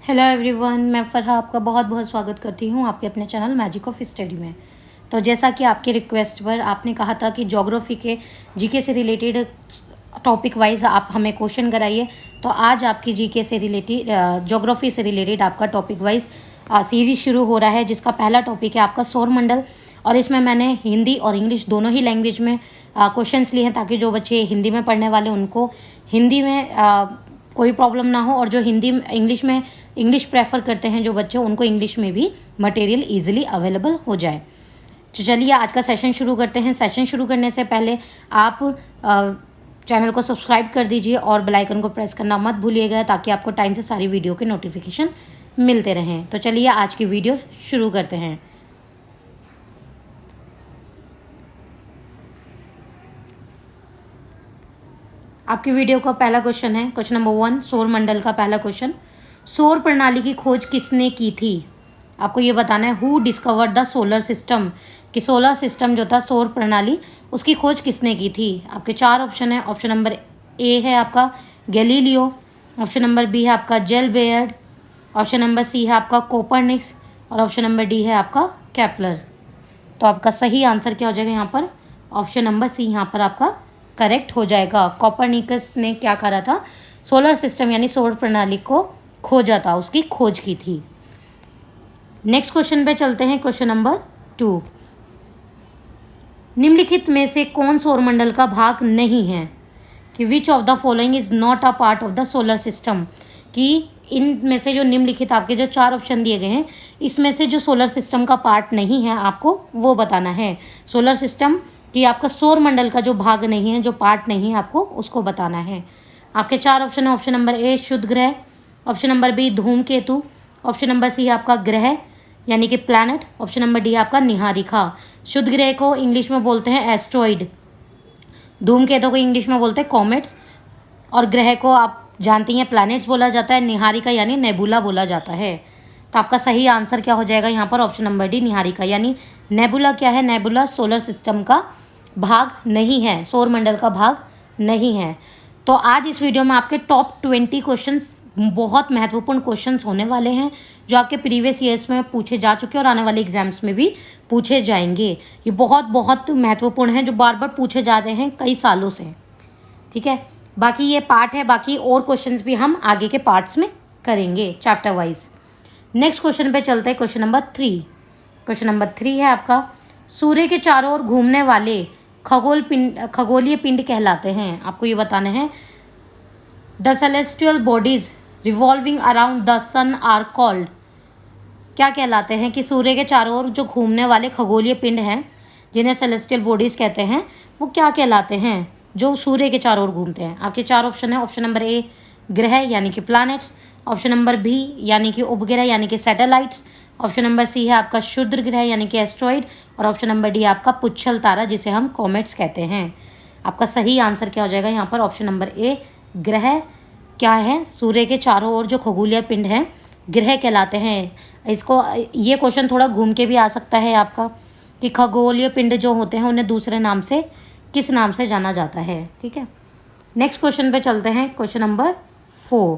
Hello everyone, मैं फरहा आपका बहुत बहुत स्वागत करती हूँ आपके अपने चैनल मैजिक ऑफ स्टडी में। तो जैसा कि आपके रिक्वेस्ट पर आपने कहा था कि ज्योग्राफी के जीके से रिलेटेड टॉपिक वाइज आप हमें क्वेश्चन कराइए, तो आज आपकी जीके से रिलेटेड ज्योग्राफी से रिलेटेड आपका टॉपिक वाइज सीरीज शुरू हो रहा है, जिसका पहला टॉपिक है आपका सौरमंडल। और इसमें मैंने हिंदी और इंग्लिश दोनों ही लैंग्वेज में क्वेश्चंस लिए हैं, ताकि जो बच्चे हिंदी में पढ़ने वाले उनको हिंदी में कोई प्रॉब्लम ना हो, और जो इंग्लिश प्रेफर करते हैं जो बच्चे, उनको इंग्लिश में भी मटेरियल ईजिली अवेलेबल हो जाए। तो चलिए आज का सेशन शुरू करते हैं। सेशन शुरू करने से पहले आप चैनल को सब्सक्राइब कर दीजिए और बेल आइकन को प्रेस करना मत भूलिएगा, ताकि आपको टाइम से सारी वीडियो के नोटिफिकेशन मिलते रहें। तो चलिए आज की वीडियो शुरू करते हैं। आपकी वीडियो का पहला क्वेश्चन है, क्वेश्चन नंबर 1, सौर मंडल का पहला क्वेश्चन। सौर प्रणाली की खोज किसने की थी? आपको ये बताना है, who discovered the solar system, कि सोलर सिस्टम जो था, सौर प्रणाली, उसकी खोज किसने की थी? आपके 4 ऑप्शन है। ऑप्शन नंबर ए है आपका गैलीलियो, ऑप्शन नंबर बी है आपका जेलबेयर्ड, ऑप्शन नंबर सी है आपका कोपरनिक्स, और ऑप्शन नंबर डी है आपका केपलर। तो आपका सही आंसर क्या हो जाएगा यहाँ पर? ऑप्शन नंबर सी यहाँ पर आपका करेक्ट हो जाएगा। कोपरनिकस ने क्या करा था? सोलर सिस्टम यानी सौर प्रणाली को खोजा था, उसकी खोज की थी। नेक्स्ट क्वेश्चन पे चलते हैं, क्वेश्चन नंबर 2। निम्नलिखित में से कौन सौरमंडल का भाग नहीं है? कि विच of the following is not a part of the solar system, कि इनमें से जो निम्नलिखित आपके जो 4 ऑप्शन दिए गए हैं, इसमें से जो सोलर सिस्टम का पार्ट नहीं है आपको वो बताना है। सोलर सिस्टम कि आपका सौरमंडल का जो भाग नहीं है, जो पार्ट नहीं है, आपको उसको बताना है। आपके 4 ऑप्शन है। ऑप्शन नंबर ए शुद्ध ग्रह, ऑप्शन नंबर बी धूमकेतु, ऑप्शन नंबर सी आपका ग्रह यानी कि प्लैनेट, ऑप्शन नंबर डी आपका निहारिका। शुद्ध ग्रह को इंग्लिश में बोलते हैं एस्ट्रॉइड, धूमकेतु को इंग्लिश में बोलते हैं कॉमेट्स, और ग्रह को आप जानती हैं प्लैनेट्स बोला जाता है, निहारिका यानी नेबुला बोला जाता है। तो आपका सही आंसर क्या हो जाएगा यहाँ पर? ऑप्शन नंबर डी निहारिका, यानी नेबुला क्या है? नेबुला सोलर सिस्टम का भाग नहीं है, सौरमंडल का भाग नहीं है। तो आज इस वीडियो में आपके टॉप 20 क्वेश्चंस, बहुत महत्वपूर्ण क्वेश्चंस होने वाले हैं, जो आपके प्रीवियस ईयर्स में पूछे जा चुके हैं और आने वाले एग्जाम्स में भी पूछे जाएंगे। ये बहुत बहुत महत्वपूर्ण हैं, जो बार बार पूछे जा रहे हैं कई सालों से। ठीक है, बाकी ये पार्ट है, बाकी और क्वेश्चंस भी हम आगे के पार्ट्स में करेंगे चैप्टर वाइज। नेक्स्ट क्वेश्चन पे चलते हैं, क्वेश्चन नंबर 3। क्वेश्चन नंबर 3 है आपका, सूर्य के चारों ओर घूमने वाले खगोलीय पिंड कहलाते हैं। आपको ये बताने हैं, the celestial bodies revolving around the sun are called, क्या कहलाते हैं? कि सूर्य के चारों ओर जो घूमने वाले खगोलीय पिंड हैं, जिन्हें सेलेस्टियल बॉडीज कहते हैं, वो क्या कहलाते हैं जो सूर्य के चारों ओर घूमते हैं? आपके 4 ऑप्शन है। ऑप्शन नंबर ए ग्रह यानी कि प्लैनेट्स, ऑप्शन नंबर बी यानी कि उपग्रह यानी कि सैटेलाइट्स, ऑप्शन नंबर सी है आपका क्षुद्र ग्रह यानी कि एस्ट्रॉइड, और ऑप्शन नंबर डी आपका पुच्छल तारा, जिसे हम कॉमेट्स कहते हैं। आपका सही आंसर क्या हो जाएगा यहाँ पर? ऑप्शन नंबर ए ग्रह क्या है? सूर्य के चारों ओर जो खगोलीय पिंड हैं ग्रह कहलाते हैं। इसको ये क्वेश्चन थोड़ा घूम के भी आ सकता है आपका, कि खगोलीय पिंड जो होते हैं उन्हें दूसरे नाम से किस नाम से जाना जाता है। ठीक है, नेक्स्ट क्वेश्चन पे चलते हैं, क्वेश्चन नंबर 4।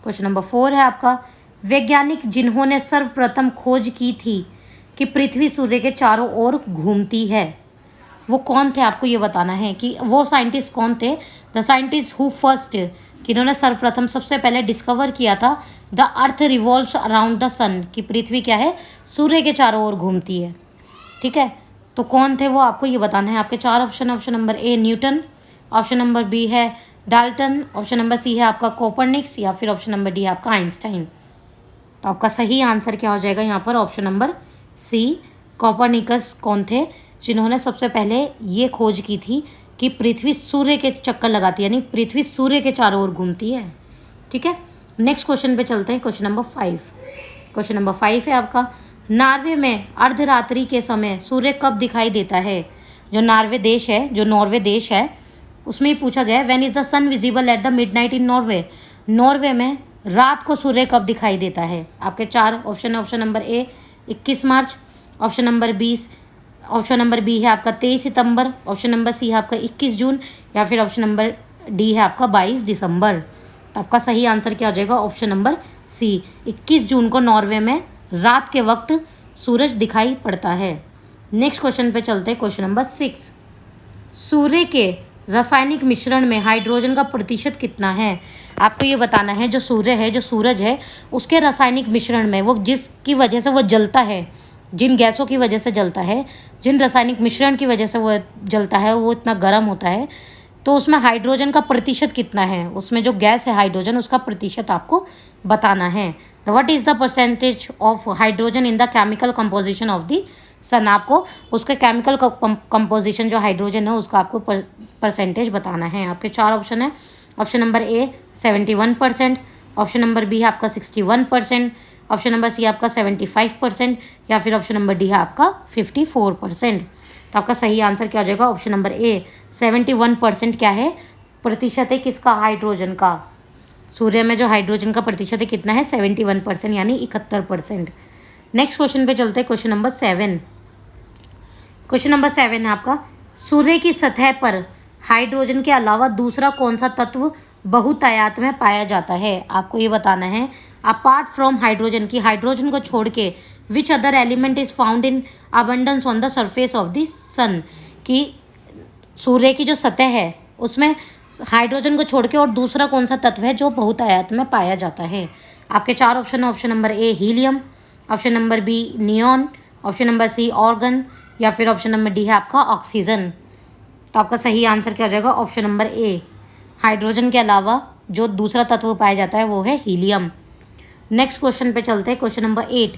क्वेश्चन नंबर 4 है आपका, वैज्ञानिक जिन्होंने सर्वप्रथम खोज की थी कि पृथ्वी सूर्य के चारों ओर घूमती है, वो कौन थे? आपको ये बताना है कि वो साइंटिस्ट कौन थे। द साइंटिस्ट हु फर्स्ट, जिन्होंने सर्वप्रथम सबसे पहले डिस्कवर किया था the earth revolves around the sun, कि पृथ्वी क्या है? सूर्य के चारों ओर घूमती है। ठीक है, तो कौन थे वो? आपको ये बताना है। आपके 4 option. Option number A Newton, option number B है डाल्टन, ऑप्शन नंबर सी है आपका कोपरनिक्स, या फिर ऑप्शन नंबर डी आपका आइंस्टाइन। तो आपका सही आंसर क्या हो जाएगा यहाँ पर? ऑप्शन नंबर सी कोपरनिकस कौन थे? जिन्होंने सबसे पहले ये खोज की थी कि पृथ्वी सूर्य के चक्कर लगाती है, यानी पृथ्वी सूर्य के चारों ओर घूमती है। ठीक है, नेक्स्ट क्वेश्चन पे चलते हैं, क्वेश्चन नंबर 5। क्वेश्चन नंबर 5 है आपका, नॉर्वे में अर्धरात्रि के समय सूर्य कब दिखाई देता है? जो नॉर्वे देश है उसमें पूछा गया है, when is the sun visible at the midnight in Norway, Norway में रात को सूर्य कब दिखाई देता है? आपके 4 ऑप्शन है। Option number A 21 March, option number 20, option number B है आपका 23 सितंबर, ऑप्शन नंबर सी है आपका 21 जून, या फिर ऑप्शन नंबर डी है आपका 22 दिसंबर। तो आपका सही आंसर क्या हो जाएगा? ऑप्शन नंबर सी 21 जून को नॉर्वे में रात के वक्त सूरज दिखाई पड़ता है। नेक्स्ट क्वेश्चन पे चलते हैं, क्वेश्चन नंबर 6। सूर्य के रासायनिक मिश्रण में हाइड्रोजन का प्रतिशत कितना है? आपको ये बताना है जो सूरज है उसके रासायनिक मिश्रण में, वो जिसकी वजह से वो जलता है, जिन गैसों की वजह से जलता है, जिन रासायनिक मिश्रण की वजह से वो जलता है, वो इतना गर्म होता है, तो उसमें हाइड्रोजन का प्रतिशत कितना है? उसमें जो गैस है हाइड्रोजन, उसका प्रतिशत आपको बताना है। तो what is the percentage of hydrogen in the chemical composition of the sun? आपको उसके केमिकल कंपोजिशन जो हाइड्रोजन है उसका आपको परसेंटेज बताना है। आपके 4 ऑप्शन है। Option number A 71%, option number B है आपका 61%, ऑप्शन नंबर सी आपका 75%, या फिर ऑप्शन नंबर डी है आपका 54%। तो आपका सही आंसर क्या हो जाएगा? ऑप्शन नंबर ए 71% क्या है? प्रतिशत है किसका? हाइड्रोजन का। सूर्य में जो हाइड्रोजन का प्रतिशत है कितना है? 71%, यानी 71%। नेक्स्ट क्वेश्चन पे चलते हैं, क्वेश्चन नंबर 7। क्वेश्चन नंबर 7 है आपका, सूर्य की सतह पर हाइड्रोजन के अलावा दूसरा कौन सा तत्व बहुतायत में पाया जाता है? आपको ये बताना है अपार्ट फ्रॉम हाइड्रोजन, की हाइड्रोजन को छोड़ के which other element is found in abundance on the surface of the sun, कि सूर्य की जो सतह है उसमें हाइड्रोजन को छोड़ के और दूसरा कौन सा तत्व है जो बहुतायत में पाया जाता है? आपके 4 ऑप्शन है। Option number A helium, option number B neon, option number C argon, या फिर ऑप्शन नंबर डी है आपका ऑक्सीजन। तो आपका सही आंसर क्या हो जाएगा? ऑप्शन नंबर ए, हाइड्रोजन के अलावा जो दूसरा तत्व पाया जाता है वो है हीलियम। नेक्स्ट क्वेश्चन पे चलते हैं, क्वेश्चन नंबर 8।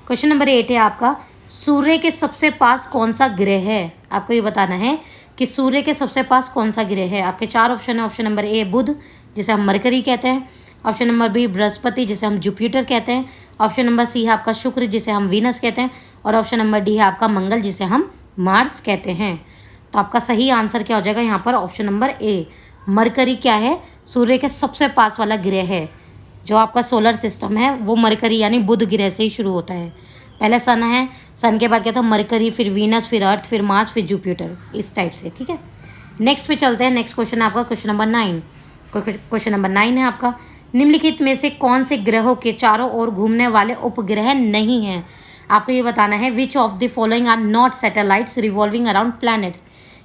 क्वेश्चन नंबर 8 है आपका, सूर्य के सबसे पास कौन सा ग्रह है? आपको ये बताना है कि सूर्य के सबसे पास कौन सा ग्रह है। आपके 4 ऑप्शन है। ऑप्शन नंबर ए बुध, जिसे हम मरकरी कहते हैं, ऑप्शन नंबर बी बृहस्पति, जिसे हम जुपिटर कहते हैं, ऑप्शन नंबर सी है आपका शुक्र, जिसे हम वीनस कहते हैं, और ऑप्शन नंबर डी है आपका मंगल, जिसे हम मार्स कहते हैं। तो आपका सही आंसर क्या हो जाएगा यहाँ पर? ऑप्शन नंबर ए, मरकरी क्या है? सूर्य के सबसे पास वाला ग्रह है। जो आपका सोलर सिस्टम है वो मरकरी यानी बुध ग्रह से ही शुरू होता है। पहले सन है, सन के बाद क्या था? मरकरी, फिर वीनस, फिर अर्थ, फिर मार्स, फिर जुपिटर, इस टाइप से। ठीक है, नेक्स्ट पे चलते हैं। नेक्स्ट क्वेश्चन है आपका क्वेश्चन नंबर 9। क्वेश्चन नंबर 9 है आपका, निम्नलिखित में से कौन से ग्रहों के चारों ओर घूमने वाले उपग्रह नहीं हैं? आपको ये बताना है which of the following are not satellites revolving around planets,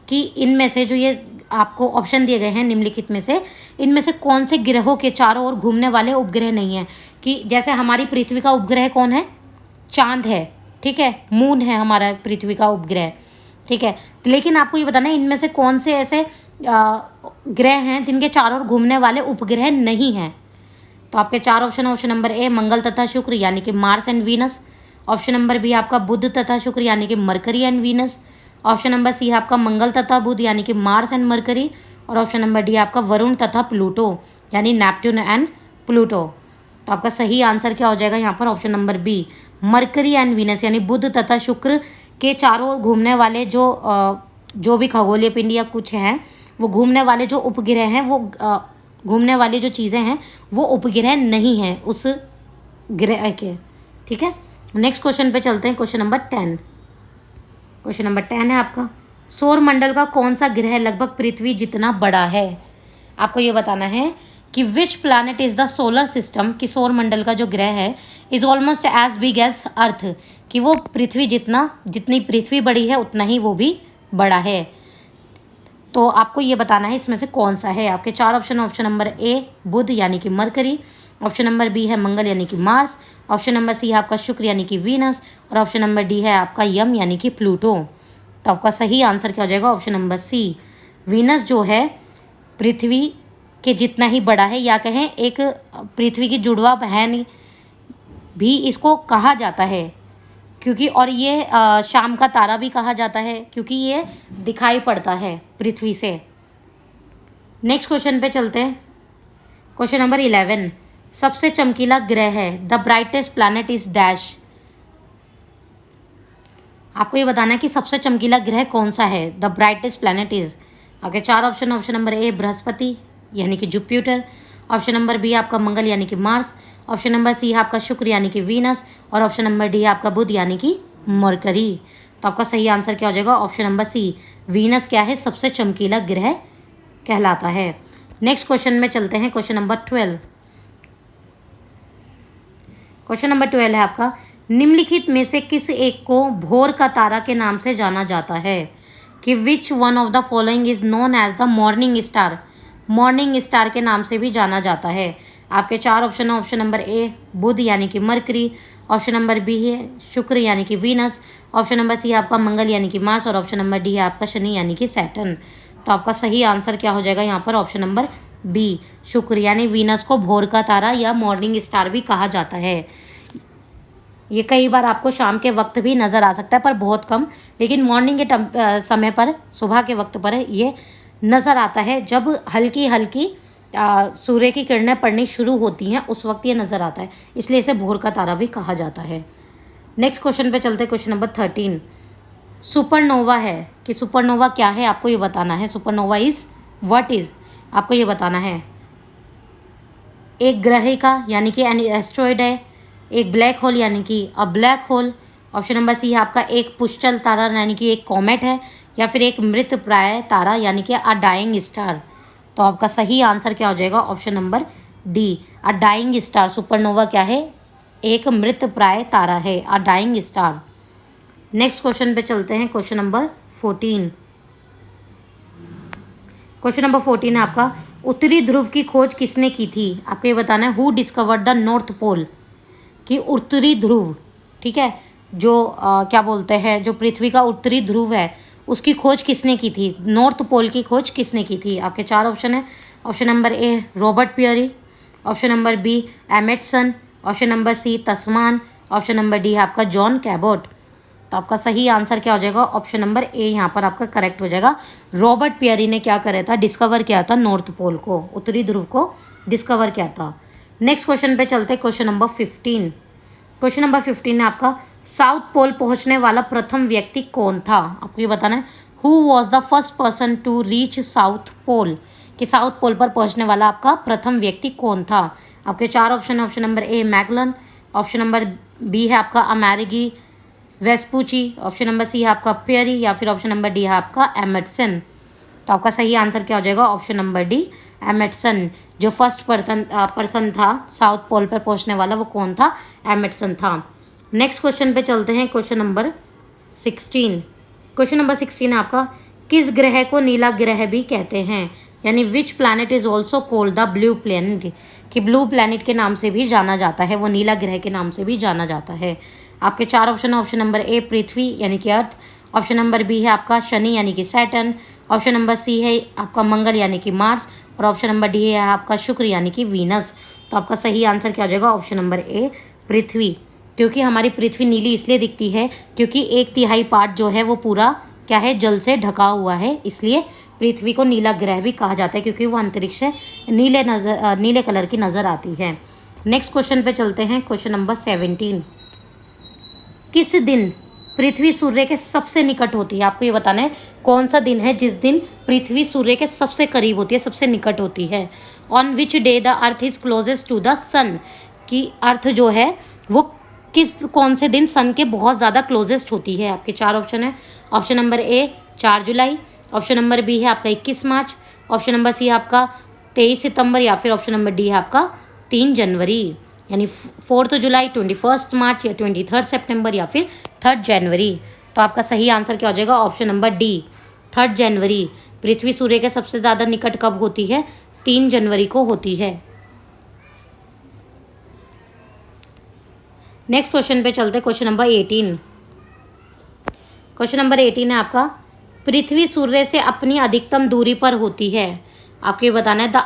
कि इनमें से जो ये आपको ऑप्शन दिए गए हैं निम्नलिखित में से, इनमें से कौन से ग्रहों के चारों ओर घूमने वाले उपग्रह नहीं हैं? कि जैसे हमारी पृथ्वी का उपग्रह कौन है? चांद है, ठीक है, मून है हमारा पृथ्वी का उपग्रह, ठीक है। लेकिन आपको ये बताना है इनमें से कौन से ऐसे ग्रह हैं जिनके चारों ओर घूमने वाले उपग्रह नहीं हैं। तो आपके 4 ऑप्शन है। ऑप्शन नंबर ए मंगल तथा शुक्र यानी कि Mars and Venus, option number B आपका बुध तथा शुक्र यानी कि Mercury and Venus, option number C है आपका मंगल तथा बुध यानी कि मार्स एंड मरकरी, और ऑप्शन नंबर डी आपका वरुण तथा प्लूटो यानी नेपट्यून एंड प्लूटो। तो आपका सही आंसर क्या हो जाएगा यहाँ पर? Option number B, Mercury and Venus, यानी बुध तथा शुक्र के चारों ओर घूमने वाले जो भी खगोलीय पिंड या कुछ हैं, वो घूमने वाले जो उपग्रह हैं, वो घूमने वाली जो चीज़ें हैं वो उपग्रह नहीं हैं उस ग्रह के। ठीक है, नेक्स्ट क्वेश्चन पे चलते हैं। Question number 10। क्वेश्चन नंबर 10 है आपका, सौर मंडल का कौन सा ग्रह लगभग पृथ्वी जितना बड़ा है? आपको ये बताना है कि which planet is the solar system, कि सौर मंडल का जो ग्रह है is almost as big as Earth, कि वो पृथ्वी जितनी पृथ्वी बड़ी है उतना ही वो भी बड़ा है। तो आपको ये बताना है इसमें से कौन सा है। आपके 4 ऑप्शन। ऑप्शन नंबर ए बुध यानी कि मरकरी, ऑप्शन नंबर बी है मंगल यानी कि मार्स, ऑप्शन नंबर सी है आपका शुक्र यानी कि वीनस, और ऑप्शन नंबर डी है आपका यम यानी कि प्लूटो। तो आपका सही आंसर क्या हो जाएगा? ऑप्शन नंबर सी, वीनस जो है पृथ्वी के जितना ही बड़ा है, या कहें एक पृथ्वी की जुड़वा बहन भी इसको कहा जाता है, क्योंकि और ये शाम का तारा भी कहा जाता है क्योंकि ये दिखाई पड़ता है पृथ्वी से। नेक्स्ट क्वेश्चन पे चलते हैं। क्वेश्चन नंबर 11, सबसे चमकीला ग्रह है, the brightest planet is dash. आपको ये बताना है कि सबसे चमकीला ग्रह कौन सा है, द ब्राइटेस्ट प्लैनेट इज। आगे 4 ऑप्शन। ऑप्शन नंबर ए बृहस्पति यानी कि जुपिटर, ऑप्शन नंबर बी आपका मंगल यानी कि मार्स, ऑप्शन नंबर सी है आपका शुक्र यानी कि वीनस, और ऑप्शन नंबर डी है आपका बुध यानी कि मरकरी। तो आपका सही आंसर क्या हो जाएगा? ऑप्शन नंबर सी, वीनस क्या है? सबसे चमकीला ग्रह कहलाता है। नेक्स्ट क्वेश्चन में चलते हैं। Question number 12। क्वेश्चन नंबर 12 है आपका, निम्नलिखित में से किस एक को भोर का तारा के नाम से जाना जाता है? कि which one of the following is known as the morning star? Morning star के नाम से भी जाना जाता है। आपके 4 ऑप्शन है। ऑप्शन नंबर ए बुध यानी कि मरकरी, ऑप्शन नंबर बी है शुक्र यानी कि वीनस, ऑप्शन नंबर सी है आपका मंगल यानी कि मार्स, और ऑप्शन नंबर डी है आपका शनि यानी कि सैटर्न। तो आपका सही आंसर क्या हो जाएगा यहाँ पर? ऑप्शन नंबर बी शुक्र, यानी वीनस को भोर का तारा या मॉर्निंग स्टार भी कहा जाता है। ये कई बार आपको शाम के वक्त भी नज़र आ सकता है, पर बहुत कम, लेकिन मॉर्निंग के समय पर, सुबह के वक्त पर ये नज़र आता है। जब हल्की हल्की सूर्य की किरणें पड़नी शुरू होती हैं उस वक्त ये नज़र आता है, इसलिए इसे भोर का तारा भी कहा जाता है। नेक्स्ट क्वेश्चन पे चलते हैं। क्वेश्चन नंबर 13, सुपरनोवा है कि सुपरनोवा क्या है आपको ये बताना है। सुपरनोवा इज़ व्हाट इज़, आपको ये बताना है। एक ग्रह का यानी कि एस्ट्रॉयड है, एक ब्लैक होल यानी कि a black hole, option number C है आपका एक पुष्टल तारा यानी कि एक कॉमेट है, या फिर एक मृत प्राय तारा यानी कि अ डाइंग स्टार। तो आपका सही आंसर क्या हो जाएगा? Option number D a dying star. Supernova क्या है? एक मृत प्राय तारा है, a dying star. Next question पे चलते हैं। क्वेश्चन नंबर 14, क्वेश्चन नंबर 14 है आपका, उत्तरी ध्रुव की खोज किसने की थी? आपको ये बताना है who discovered the north pole. कि उत्तरी ध्रुव, ठीक है, जो क्या बोलते हैं, जो पृथ्वी का उत्तरी ध्रुव है उसकी खोज किसने की थी? नॉर्थ पोल की खोज किसने की थी? आपके 4 ऑप्शन है। Option number A Robert Peary, option number B Amundsen, option number C Tasman, option number D है आपका जॉन कैबोट। तो आपका सही आंसर क्या हो जाएगा? ऑप्शन नंबर ए यहाँ पर आपका करेक्ट हो जाएगा। रॉबर्ट पियरी ने क्या करा था? डिस्कवर किया था नॉर्थ पोल को, उत्तरी ध्रुव को डिस्कवर किया था। नेक्स्ट क्वेश्चन पे चलते हैं। क्वेश्चन नंबर 15, क्वेश्चन नंबर 15 है आपका, साउथ पोल पहुंचने वाला प्रथम व्यक्ति कौन था? आपको ये बताना है who was the first person to reach south pole. कि साउथ पोल पर पहुंचने वाला आपका प्रथम व्यक्ति कौन था? आपके 4 ऑप्शन है। Option number A Magellan, option number B है आपका Amerigo Vespucci, option number C है आपका पियरी, या फिर ऑप्शन नंबर डी है आपका एमर्सन। तो आपका सही आंसर क्या हो जाएगा? Option number D Emerson. जो फर्स्ट पर्सन था साउथ पोल पर पहुंचने वाला, वो कौन था? एमर्सन था। नेक्स्ट क्वेश्चन पे चलते हैं। क्वेश्चन नंबर 16, क्वेश्चन नंबर 16 है आपका, किस ग्रह को नीला ग्रह भी कहते हैं? यानी विच planet is also called the blue planet. कि ब्लू प्लैनेट के नाम से भी जाना जाता है, वो नीला ग्रह के नाम से भी जाना जाता है। आपके 4 ऑप्शन है। ऑप्शन नंबर ए पृथ्वी यानी कि अर्थ, ऑप्शन नंबर बी है आपका शनि यानी कि सैटर्न, ऑप्शन नंबर सी है आपका मंगल यानी कि मार्स, और ऑप्शन नंबर डी है आपका शुक्र यानी कि वीनस। तो आपका सही आंसर क्या हो जाएगा? ऑप्शन नंबर ए पृथ्वी। क्योंकि हमारी पृथ्वी नीली इसलिए दिखती है क्योंकि 1/3 पार्ट जो है वो पूरा क्या है? जल से ढका हुआ है, इसलिए पृथ्वी को नीला ग्रह भी कहा जाता है, क्योंकि वो अंतरिक्ष से नीले कलर की नज़र आती है। नेक्स्ट क्वेश्चन पे चलते हैं। क्वेश्चन नंबर 17, किस दिन पृथ्वी सूर्य के सबसे निकट होती है? आपको ये बताना है कौन सा दिन है जिस दिन पृथ्वी सूर्य के सबसे करीब होती है, सबसे निकट होती है। On which day the earth is closest to the sun. कि अर्थ जो है वो कौन से दिन सन के बहुत ज़्यादा क्लोजेस्ट होती है। आपके 4 ऑप्शन है। ऑप्शन नंबर ए 4 जुलाई, ऑप्शन नंबर बी है आपका 21 मार्च, ऑप्शन नंबर सी है आपका 23 सितंबर, या फिर ऑप्शन नंबर डी है आपका 3 जनवरी। यानी 4 जुलाई, 21 मार्च, या 23 सितंबर, या फिर 3 जनवरी। तो आपका सही आंसर क्या हो जाएगा? ऑप्शन नंबर डी 3 जनवरी। पृथ्वी सूर्य के सबसे ज़्यादा निकट कब होती है? 3 जनवरी को होती है। नेक्स्ट क्वेश्चन पे चलते हैं। क्वेश्चन नंबर 18, क्वेश्चन नंबर 18 है आपका, पृथ्वी सूर्य से अपनी अधिकतम दूरी पर होती है। आपको ये बताना है the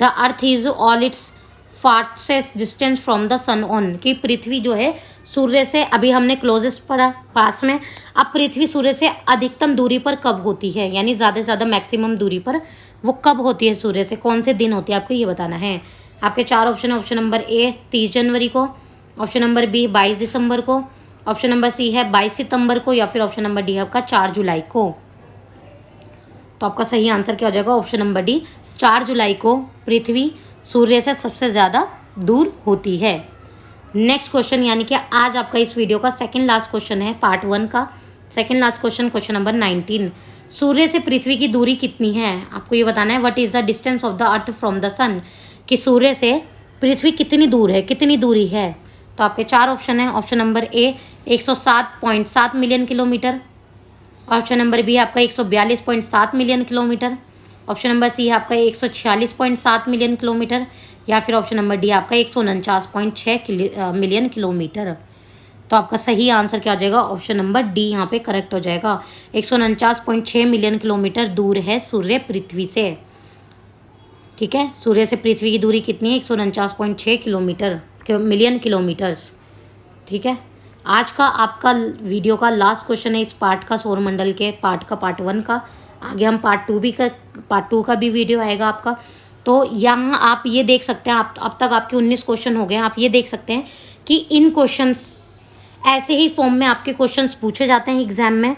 earth is all its fastest distance from the sun on. कि पृथ्वी जो है सूर्य से, अभी हमने क्लोजेस्ट पढ़ा पास में, अब पृथ्वी सूर्य से अधिकतम दूरी पर कब होती है? यानी ज़्यादा से ज़्यादा मैक्सिमम दूरी पर वो कब होती है सूर्य से, कौन से दिन होती है? आपको ये बताना है। आपके 4 ऑप्शन है। ऑप्शन नंबर ए 30 जनवरी को, ऑप्शन नंबर बी 22 दिसंबर को, ऑप्शन नंबर सी है 22 सितंबर को, या फिर ऑप्शन नंबर डी है आपका 4 जुलाई को। तो आपका सही आंसर क्या हो जाएगा? ऑप्शन नंबर डी 4 जुलाई को पृथ्वी सूर्य से सबसे ज़्यादा दूर होती है। नेक्स्ट क्वेश्चन, यानी कि आज आपका इस वीडियो का सेकंड लास्ट क्वेश्चन है, पार्ट 1 का second last question, question number 19। सूर्य से पृथ्वी की दूरी कितनी है? आपको ये बताना है what is the distance of the earth from the sun. कि सूर्य से पृथ्वी कितनी दूर है, कितनी दूरी है? तो आपके 4 ऑप्शन हैं। Option number A 107.7 million kilometre, option number B आपका 142.7 million kilometre, option number C है आपका 146.7 मिलियन किलोमीटर, या फिर ऑप्शन नंबर डी आपका 149.6 मिलियन किलोमीटर। तो आपका सही आंसर क्या हो जाएगा? ऑप्शन नंबर डी यहाँ पे करेक्ट हो जाएगा। 149.6 मिलियन किलोमीटर दूर है सूर्य पृथ्वी से। ठीक है, सूर्य से पृथ्वी की दूरी कितनी है? 149.6 किलोमीटर, मिलियन किलोमीटर्स। ठीक है, आज का आपका वीडियो का लास्ट क्वेश्चन है इस पार्ट का, सौरमंडल के पार्ट का, पार्ट 1 का। आगे हम पार्ट 2 का भी वीडियो आएगा आपका। तो यहाँ आप ये देख सकते हैं, आप अब तक आपके 19 क्वेश्चन हो गए हैं। आप ये देख सकते हैं कि इन क्वेश्चंस ऐसे ही फॉर्म में आपके क्वेश्चंस पूछे जाते हैं एग्जाम में।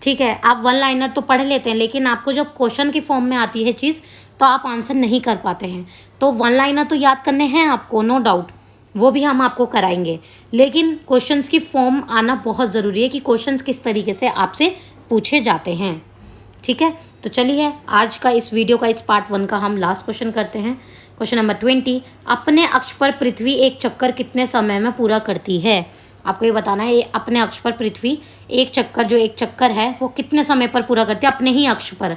ठीक है, आप वन लाइनर तो पढ़ लेते हैं, लेकिन आपको जब क्वेश्चन की फॉर्म में आती है चीज़ तो आप आंसर नहीं कर पाते हैं। तो वन लाइनर तो याद करने हैं आपको, नो डाउट, वो भी हम आपको कराएंगे, लेकिन क्वेश्चंस की फॉर्म आना बहुत ज़रूरी है कि क्वेश्चंस किस तरीके से आपसे पूछे जाते हैं। ठीक है, तो चलिए आज का इस वीडियो का, इस पार्ट 1 का हम लास्ट क्वेश्चन करते हैं। क्वेश्चन नंबर 20, अपने अक्ष पर पृथ्वी एक चक्कर कितने समय में पूरा करती है? आपको ये बताना है, अपने अक्ष पर पृथ्वी एक चक्कर, जो एक चक्कर है वो कितने समय पर पूरा करती है अपने ही अक्ष पर।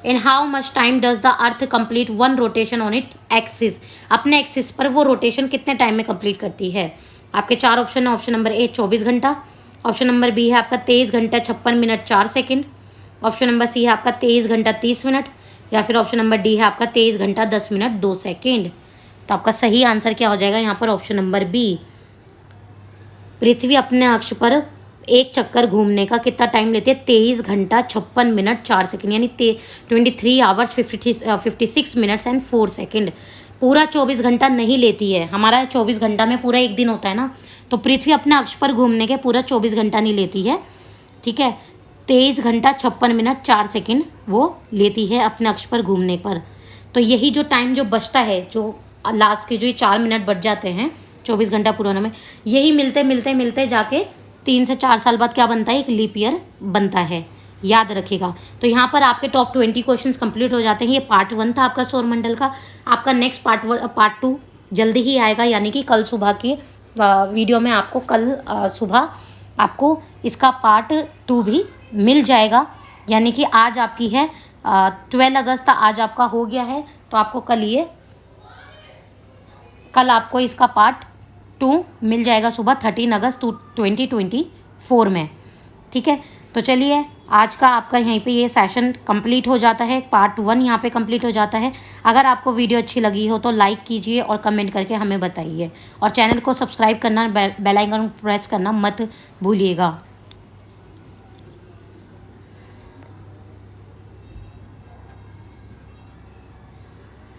In how much time does the earth complete one rotation on it axis? अपने एक्सिस पर वो रोटेशन कितने टाइम में कंप्लीट करती है? आपके 4 ऑप्शन है। ऑप्शन नंबर ए 24 घंटा, ऑप्शन नंबर बी है आपका 23 घंटा 56 minute 4 second, option number C है आपका 23 घंटा 30 मिनट, या फिर ऑप्शन नंबर डी है आपका 23 घंटा 10 मिनट 2 सेकेंड। तो आपका सही आंसर क्या हो जाएगा यहाँ पर? Option number B. पृथ्वी अपने अक्ष पर एक चक्कर घूमने का कितना टाइम लेती है? 23 घंटा 56 मिनट 4 सेकेंड, यानी 23 आवर्स 56 मिनट्स एंड 4 सेकेंड। पूरा 24 घंटा नहीं लेती है। हमारा 24 घंटा में पूरा एक दिन होता है ना, तो पृथ्वी अपने अक्ष पर घूमने के पूरा 24 घंटा नहीं लेती है। ठीक है, 23 घंटा 56 मिनट 4 सेकेंड वो लेती है अपने अक्ष पर घूमने पर। तो यही जो टाइम जो बचता है, जो लास्ट के जो ये 4 मिनट बच जाते हैं 24 घंटा पूरा होने में, यही मिलते मिलते मिलते जाके 3 से 4 साल बाद क्या बनता है? एक लीप ईयर बनता है, याद रखिएगा। तो यहाँ पर आपके टॉप 20 क्वेश्चंस कंप्लीट हो जाते हैं। ये पार्ट 1 था आपका सौरमंडल का। आपका नेक्स्ट पार्ट 2 जल्दी ही आएगा, यानी कि कल सुबह की वीडियो में आपको कल सुबह आपको इसका पार्ट 2 भी मिल जाएगा। यानी कि आज आपकी है 12 अगस्त, आज आपका हो गया है, तो आपको कल आपको इसका पार्ट 2 मिल जाएगा सुबह 13 अगस्त 2024 में। ठीक है, तो चलिए आज का आपका यहीं पे ये सेशन कंप्लीट हो जाता है, पार्ट 1 यहाँ पे कंप्लीट हो जाता है। अगर आपको वीडियो अच्छी लगी हो तो लाइक कीजिए और कमेंट करके हमें बताइए, और चैनल को सब्सक्राइब करना, बेल आइकन प्रेस करना मत भूलिएगा।